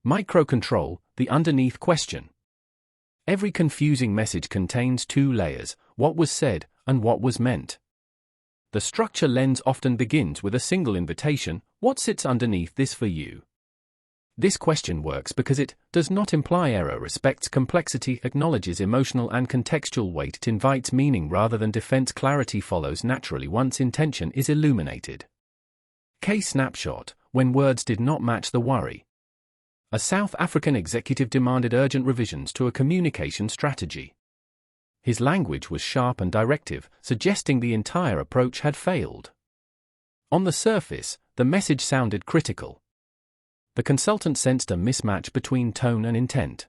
Microcontrol, the underneath question. Every confusing message contains two layers, what was said and what was meant. The structure lens often begins with a single invitation, what sits underneath this for you? This question works because it does not imply error, respects complexity, acknowledges emotional and contextual weight, it invites meaning rather than defense. Clarity follows naturally once intention is illuminated. Case snapshot, when words did not match the worry. A South African executive demanded urgent revisions to a communication strategy. His language was sharp and directive, suggesting the entire approach had failed. On the surface, the message sounded critical. The consultant sensed a mismatch between tone and intent.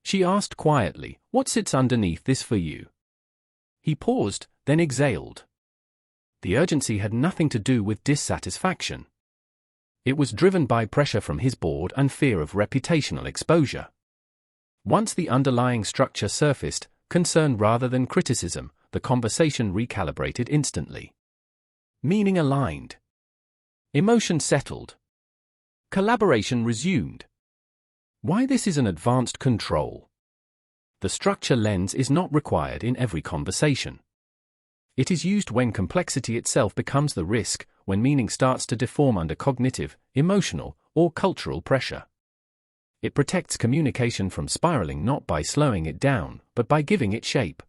She asked quietly, what sits underneath this for you? He paused, then exhaled. The urgency had nothing to do with dissatisfaction. It was driven by pressure from his board and fear of reputational exposure. Once the underlying structure surfaced, concern rather than criticism, the conversation recalibrated instantly. Meaning aligned. Emotion settled. Collaboration resumed. Why this is an advanced control. The structure lens is not required in every conversation. It is used when complexity itself becomes the risk, when meaning starts to deform under cognitive, emotional, or cultural pressure. It protects communication from spiraling not by slowing it down, but by giving it shape.